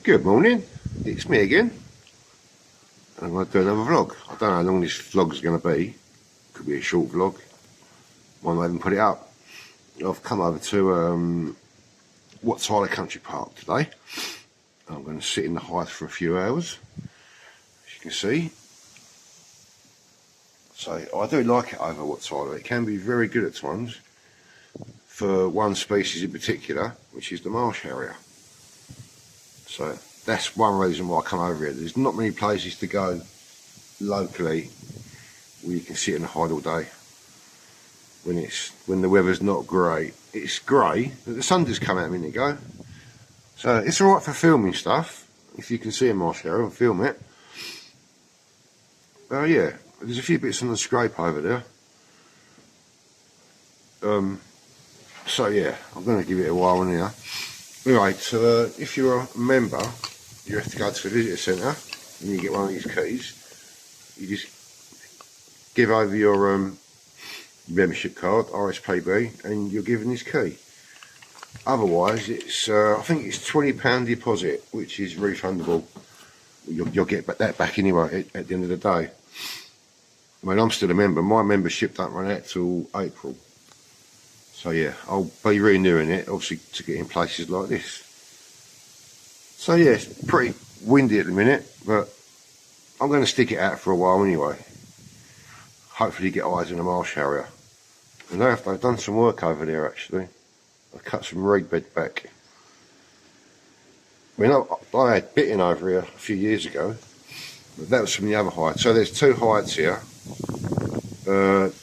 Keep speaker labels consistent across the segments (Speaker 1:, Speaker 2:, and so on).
Speaker 1: Good morning, it's me again. I'm going to do another vlog. I don't know how long this vlog's going to be. Could be a short vlog. Might not even put it up. I've come over to Wat Tyler Country Park today. I'm going to sit in the Hythe for a few hours, as you can see. So I do like it over Wat Tyler. It can be very good at times for one species in particular, which is the marsh harrier. So that's one reason why I come over here. There's not many places to go locally where you can sit in the Hythe all day when the weather's not great. It's grey, but the sun just come out a minute ago. So it's alright for filming stuff, if you can see a marsh harrier and film it. Yeah, there's a few bits on the scrape over there. So yeah, I'm going to give it a while in here. Anyway, so if you're a member, you have to go to the visitor centre and you get one of these keys. You just give over your membership card, RSPB, and you're given this key. Otherwise, it's I think it's £20 deposit, which is refundable. You'll get that back anyway at the end of the day. I mean, I'm still a member. My membership don't run out till April. So yeah, I'll be renewing it, obviously, to get in places like this. So yeah, it's pretty windy at the minute, but I'm going to stick it out for a while anyway. Hopefully get eyes on a marsh harrier. And they've done some work over there actually. I've cut some reed bed back. I mean, I had bitting over here a few years ago, but that was from the other Hythe. So there's two Hythes here.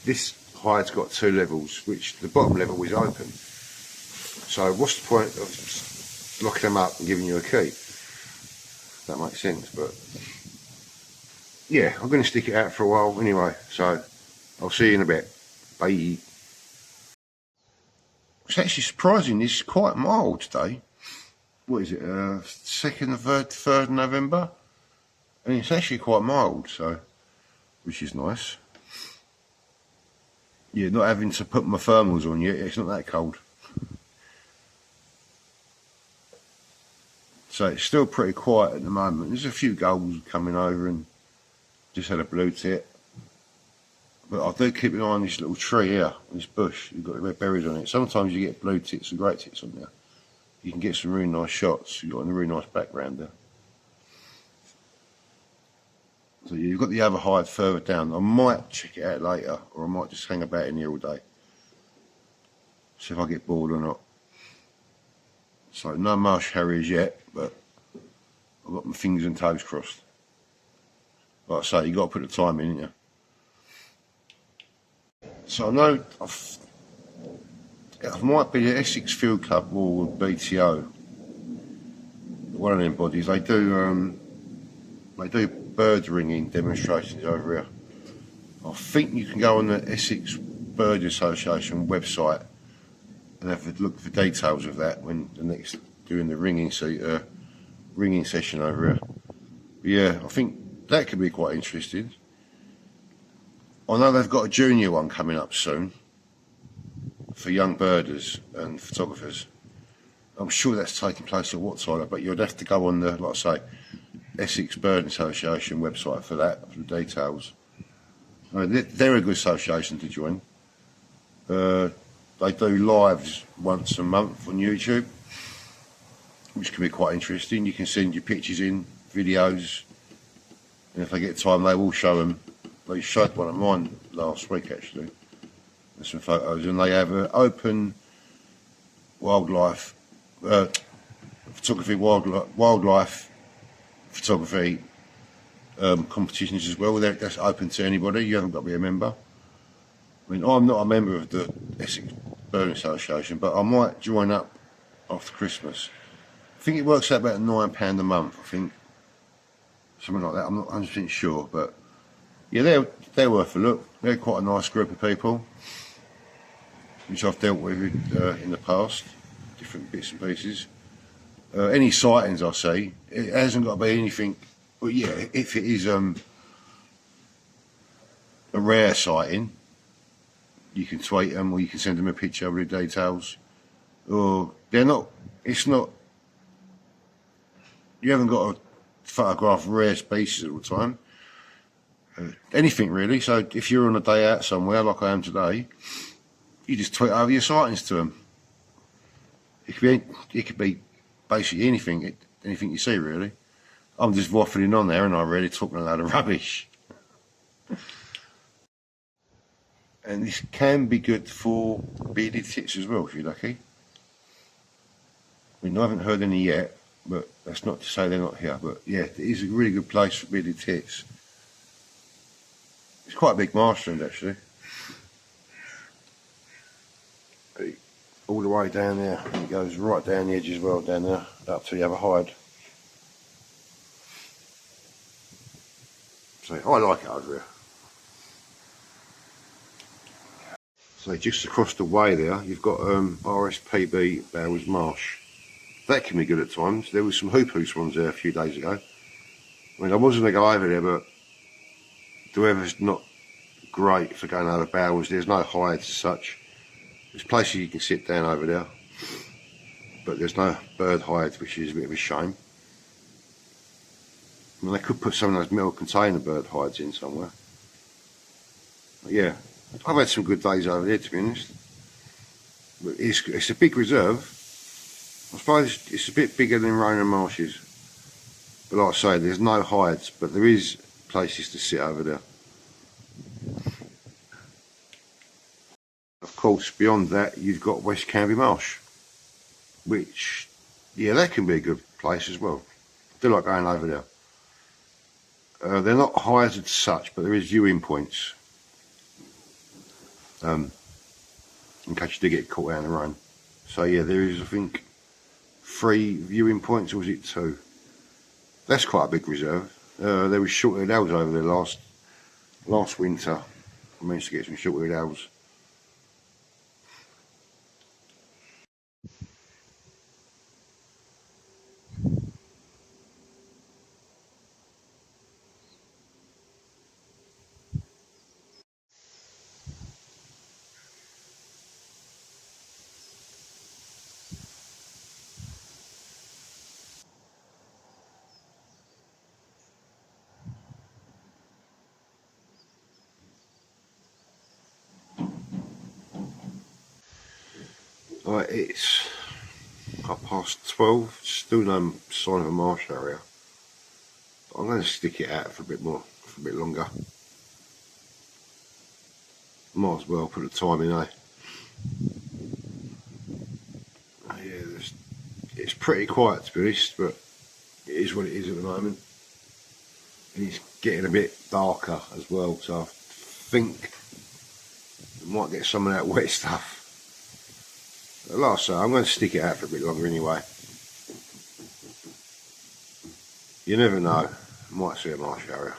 Speaker 1: This Hythe's got two levels, which the bottom level is open. So what's the point of locking them up and giving you a key? That makes sense, but yeah, I'm going to stick it out for a while anyway. So I'll see you in a bit. Bye. It's actually surprising, it's quite mild today. What is it, 2nd, 3rd November? And it's actually quite mild, so, which is nice. Yeah, not having to put my thermals on yet, it's not that cold. So it's still pretty quiet at the moment. There's a few gulls coming over and just had a blue tit. But I do keep an eye on this little tree here, this bush. You've got the red berries on it. Sometimes you get blue tits and great tits on there. You can get some really nice shots. You've got a really nice background there. So you've got the other Hythe further down. I might check it out later, or I might just hang about in here all day. See if I get bored or not. So no marsh harriers yet, but I've got my fingers and toes crossed. Like I say, you've got to put the time in, haven't you? So I know it might be the Essex Field Club or BTO. One of them bodies. They do bird ringing demonstrations over here. I think you can go on the Essex Bird Association website and have a look for details of that when the next doing the ringing session over here. But yeah, I think that could be quite interesting. I know they've got a junior one coming up soon for young birders and photographers. I'm sure that's taking place at Wat Tyler, but you'd have to go on the, like I say, Essex Bird Association website for that, for the details. I mean, they're a good association to join. They do lives once a month on YouTube, which can be quite interesting. You can send your pictures in, videos, and if they get time, they will show them. They showed one of mine last week actually. There's some photos, and they have an open wildlife photography, wildlife photography competitions as well. That's open to anybody. You haven't got to be a member. I mean, I'm not a member of the Essex Bird Association, but I might join up after Christmas. I think it works out about £9 a month. I think something like that. I'm not 100% sure, but yeah, they're worth a look. They're quite a nice group of people, which I've dealt with in the past, different bits and pieces. Any sightings I see, it hasn't got to be anything. Well, yeah, if it is a rare sighting, you can tweet them or you can send them a picture with the details. Or they're not. It's not You haven't got to photograph rare species all the time. Anything really. So if you're on a day out somewhere like I am today, you just tweet over your sightings to them. It could be basically anything you see really. I'm just waffling on there and I'm really talking a load of rubbish. And this can be good for bearded tits as well if you're lucky. I mean, I haven't heard any yet, but that's not to say they're not here. But yeah, it is a really good place for bearded tits. It's quite a big marshland actually. All the way down there. It goes right down the edge as well, down there, up to the other hide. So I like it over here. So just across the way there, you've got RSPB Bowers Marsh. That can be good at times. There was some hoopoe swans there a few days ago. I mean, I wasn't going to go over there, but the weather's not great for going over Bowers. There's no hides as such. There's places you can sit down over there, but there's no bird hides, which is a bit of a shame. I mean, they could put some of those metal container bird hides in somewhere. But yeah, I've had some good days over there, to be honest. But it's a big reserve. I suppose it's a bit bigger than Ronan Marshes. But like I say, there's no hides, but there is places to sit over there. Of course, beyond that, you've got West Canby Marsh, which, yeah, that can be a good place as well. I do like going over there. They're not hides as such, but there is viewing points. In case you do get caught out in the rain. So yeah, there is, I think, 3 viewing points, or was it 2? That's quite a big reserve. There was short-eared owls over there last winter. I managed to get some short-eared owls. Right, it's 12:30, still no sign of a marsh area. But I'm going to stick it out for a bit longer. Might as well put the time in, eh? Yeah, it's pretty quiet to be honest, but it is what it is at the moment. And it's getting a bit darker as well, so I think we might get some of that wet stuff. But like I say, I'm going to stick it out for a bit longer anyway. You never know, might see a marsh area.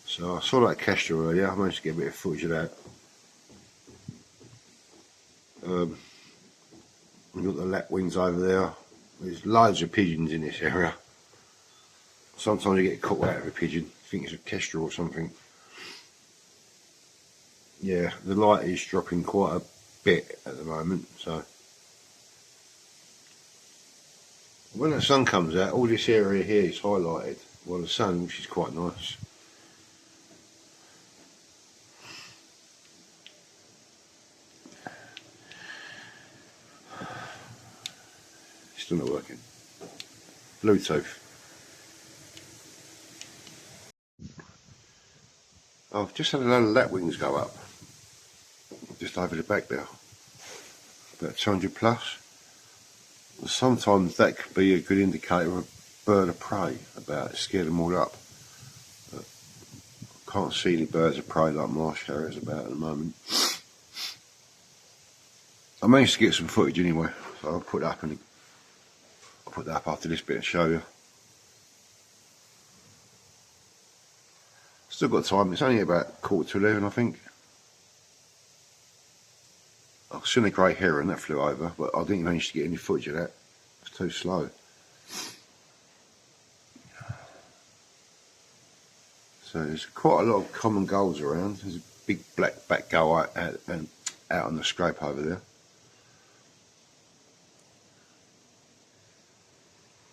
Speaker 1: So I saw that kestrel earlier, I managed to get a bit of footage of that. We've got the lapwings over there. There's loads of pigeons in this area. Sometimes you get caught out of a pigeon, I think it's a kestrel or something. Yeah, the light is dropping quite a bit at the moment, so when the sun comes out, all this area here is highlighted by the sun, which is quite nice. Still not working. Bluetooth. I've just had a load of lapwings go up, just over the back there, about 200 plus. Sometimes that could be a good indicator of a bird of prey about it, scare them all up. But I can't see any birds of prey like marsh harriers about at the moment. I managed to get some footage anyway, so I'll put that up after this bit and show you. Still got time, it's only about 11:15 I think. I've seen a grey heron that flew over, but I didn't manage to get any footage of that. It's too slow. So there's quite a lot of common gulls around. There's a big black back gull out on the scrape over there.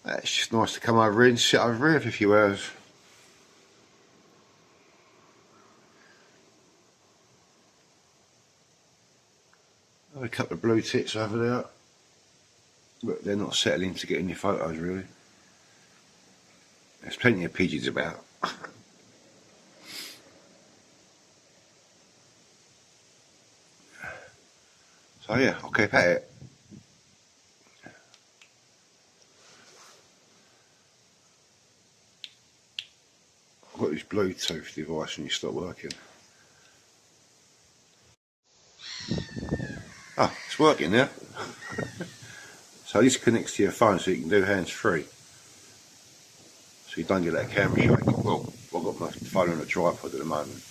Speaker 1: It's just nice to come over here and sit over here for a few hours. A couple of blue tits over there, but they're not settling to get in your photos really. There's plenty of pigeons about. So yeah, I'll keep at it. I've got this Bluetooth device and you stop working. Oh, it's working now. So this connects to your phone so you can do hands-free. So you don't get that camera shake. Well, I've got my phone on a tripod at the moment.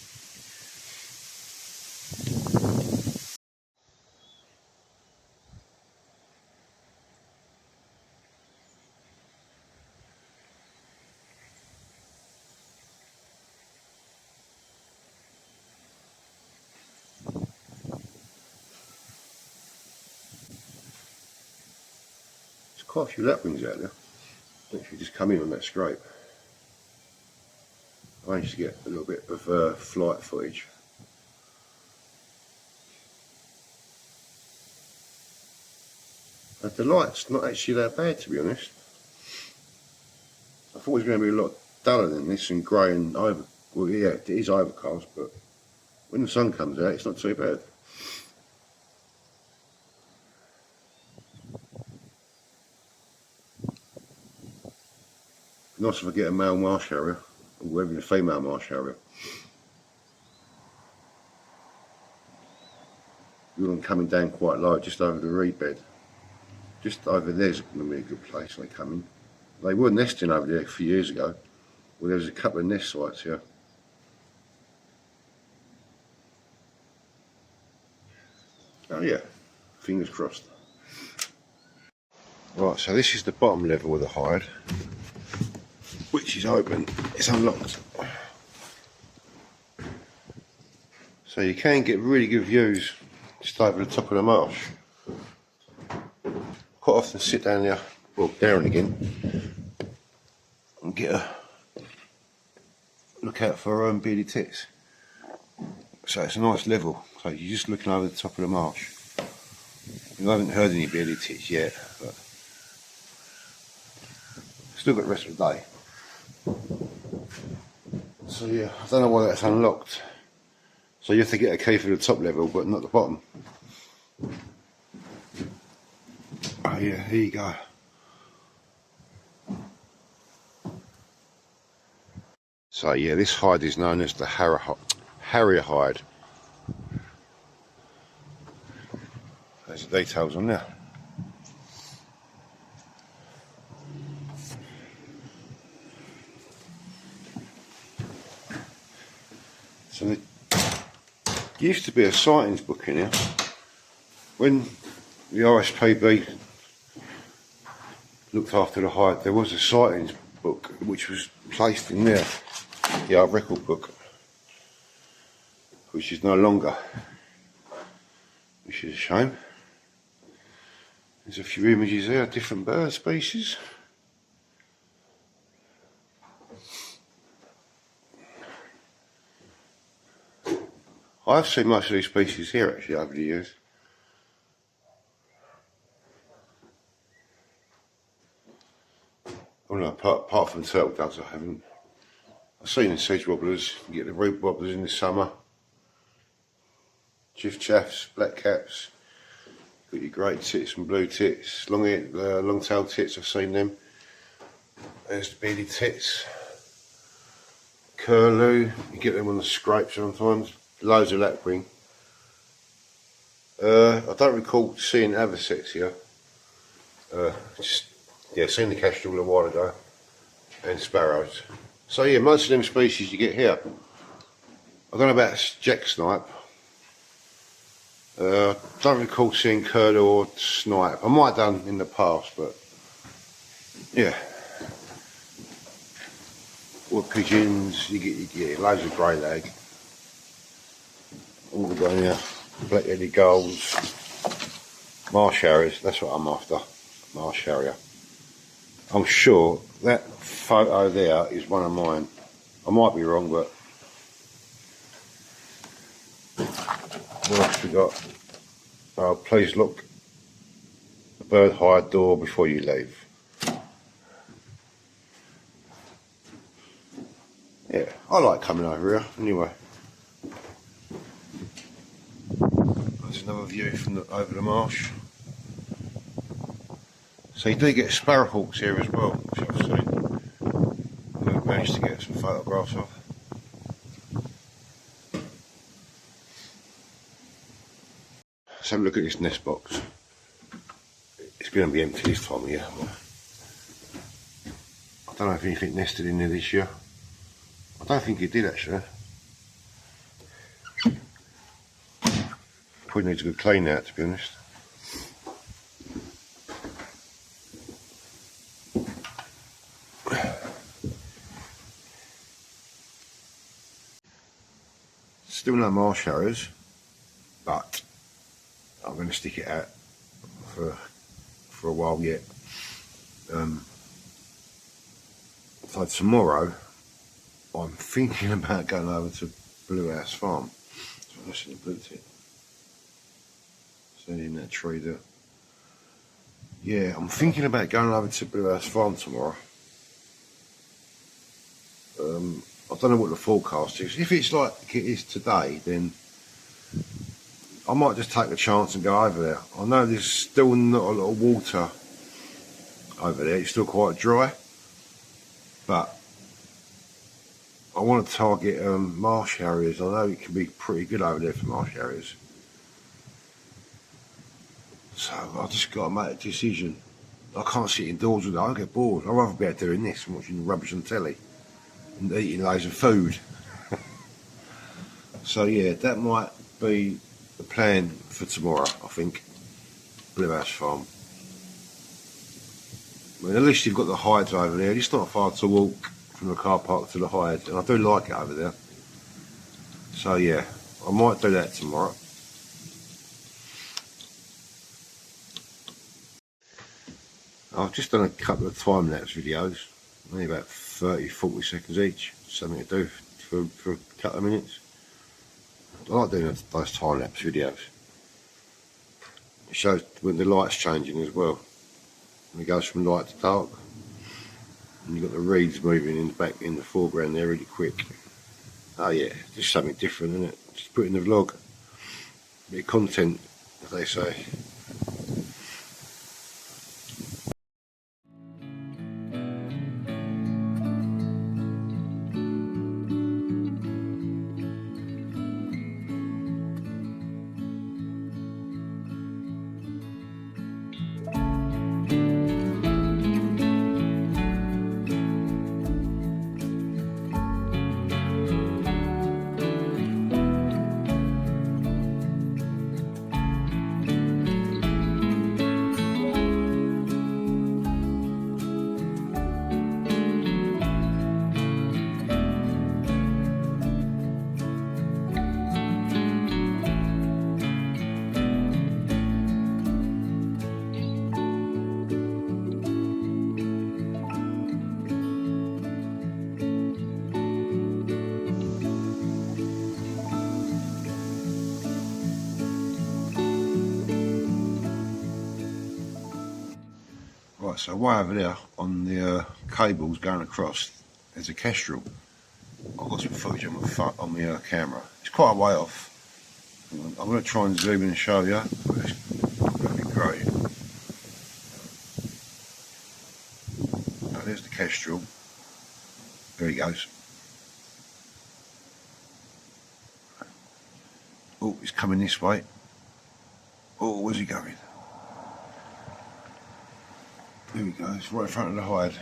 Speaker 1: There's quite a few lapwings out there. If you just come in on that scrape. I managed to get a little bit of flight footage. The light's not actually that bad, to be honest. I thought it was going to be a lot duller than this and grey and over. Well, yeah, it is overcast, but when the sun comes out, it's not too bad. Nice if I get a male marsh harrier, or even a female marsh harrier. You want them coming down quite low, just over the reed bed. Just over there's going to be a good place they come in. They were nesting over there a few years ago. Well, there was a couple of nest sites here. Oh yeah, fingers crossed. Right, so this is the bottom level of the hide, which is open. It's unlocked. So you can get really good views just over the top of the marsh. Quite often sit down there, well, there and again, and get a look out for bearded tits. So it's a nice level. So you're just looking over the top of the marsh. I haven't heard any bearded tits yet, but still got the rest of the day. So yeah, I don't know why that's unlocked. So you have to get a key for the top level, but not the bottom. Oh yeah, here you go. So yeah, this hide is known as the Harrier hide. There's the details on there. So there used to be a sightings book in here. When the RSPB looked after the hide, there was a sightings book which was placed in there, the art record book, which is no longer, which is a shame. There's a few images there, different bird species. I've seen most of these species here actually over the years. Oh no, apart from turtle doves I haven't. I've seen the sedge wobblers, you get the root wobblers in the summer. Chiff chaffs, black caps, got your great tits and blue tits, long-tailed tits, I've seen them. There's the bearded tits. Curlew, you get them on the scrape sometimes. Loads of lapwing. I don't recall seeing avocets here. Seen the kestrel a while ago, and sparrows. So yeah, most of them species you get here. I don't know about jack snipe. Don't recall seeing curlew or snipe. I might have done in the past, but yeah. Wood pigeons, you get loads of grey lag. All the way here, black-headed gulls, marsh harriers, that's what I'm after, marsh harrier. I'm sure that photo there is one of mine. I might be wrong, but what else we got? Oh, please look the bird hide door before you leave. Yeah, I like coming over here anyway. There's another view from over the marsh. So you do get sparrowhawks here as well, which I've seen. We've managed to get some photographs of. Let's have a look at this nest box. It's going to be empty this time of year. I don't know if anything nested in there this year. I don't think it did actually. Probably needs a good clean out, to be honest. Still no marsh harriers, but I'm going to stick it out for a while yet. So tomorrow I'm thinking about going over to Blue House Farm. So I should have looked at it. Standing in that tree there. Yeah, I'm thinking about going over to Blue House Farm tomorrow. I don't know what the forecast is. If it's like it is today, then I might just take the chance and go over there. I know there's still not a lot of water over there. It's still quite dry. But I want to target marsh harriers. I know it can be pretty good over there for marsh harriers. So I just got to make a decision. I can't sit indoors with it. I get bored. I'd rather be out doing this and watching rubbish on telly and eating loads of food. So yeah, that might be the plan for tomorrow, I think. Blue House Farm. I mean, at least you've got the hides over there. It's not far to walk from the car park to the hides, and I do like it over there. So yeah, I might do that tomorrow. I've just done a couple of time-lapse videos, only about 30-40 seconds each, something to do for a couple of minutes. I like doing those time-lapse videos. It shows when the light's changing as well. And it goes from light to dark. And you've got the reeds moving in the back, in the foreground there really quick. Oh yeah, just something different, isn't it? Just put in the vlog. A bit of content, as they say. Right, so way over there on the cables going across, there's a kestrel. I've got some footage on my camera. It's quite a way off. I'm going to try and zoom in and show you. That'd be great. Now, there's the kestrel. There he goes. Oh, he's coming this way. Oh, where's he going? There we go, it's right in front of the hide.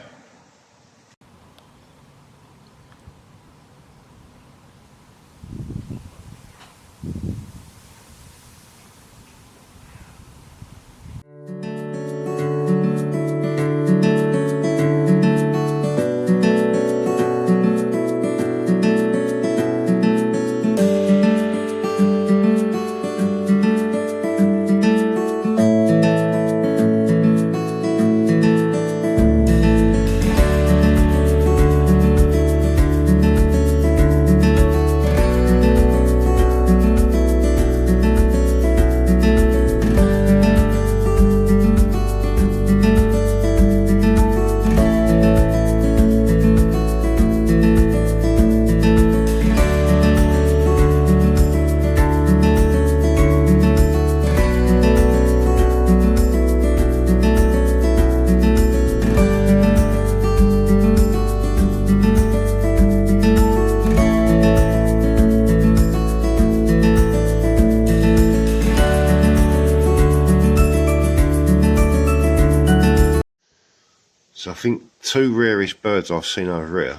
Speaker 1: think two rarest birds I've seen over here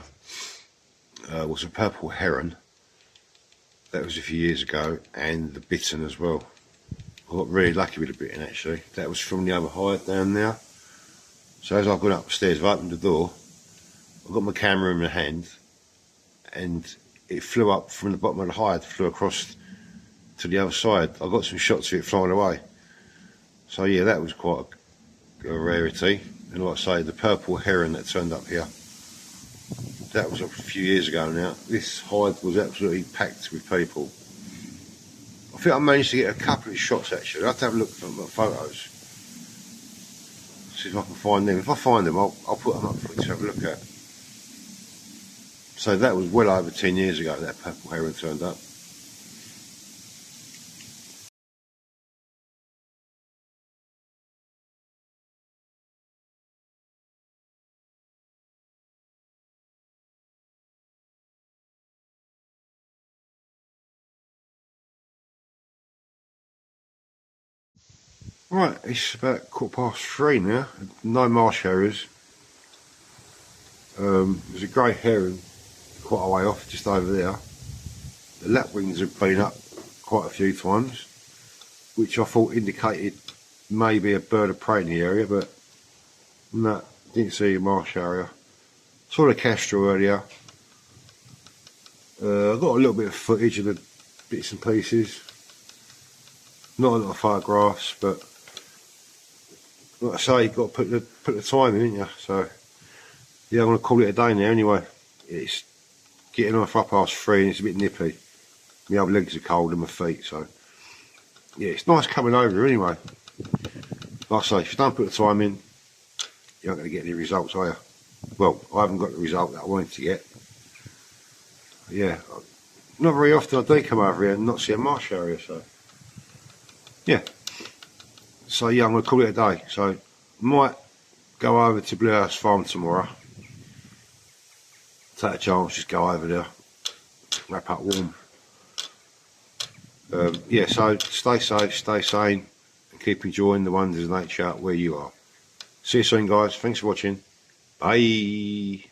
Speaker 1: was a purple heron. That was a few years ago, and the bittern as well. I got really lucky with the bittern actually. That was from the other hide down there. So as I've gone upstairs, I've opened the door, I've got my camera in my hand, and it flew up from the bottom of the hide, flew across to the other side. I got some shots of it flying away. So yeah, that was quite a rarity. And like I say, the purple heron that turned up here, that was a few years ago now. This hide was absolutely packed with people. I think I managed to get a couple of shots actually. I'll have to have a look at my photos. See if I can find them. If I find them, I'll put them up for you to have a look at. So that was well over 10 years ago that purple heron turned up. Right, it's about 3:15 now. No marsh harriers. There's a grey heron quite a way off, just over there. The lapwings have been up quite a few times, which I thought indicated maybe a bird of prey in the area, but no, didn't see a marsh harrier. Saw the kestrel earlier. I got a little bit of footage of the bits and pieces. Not a lot of photographs, but like I say, you've got to put the time in, haven't you? So yeah, I'm going to call it a day now anyway. It's getting on for 3:30 and it's a bit nippy. My other legs are cold and my feet, so yeah, it's nice coming over anyway. Like I say, if you don't put the time in, you aren't going to get any results, are you? Well, I haven't got the result that I wanted to get. But yeah, not very often I do come over here and not see a marsh harrier, so yeah. So yeah, I'm going to call it a day. So might go over to Blue House Farm tomorrow. Take a chance, just go over there, wrap up warm. Yeah, so stay safe, stay sane, and keep enjoying the wonders of nature where you are. See you soon, guys. Thanks for watching. Bye.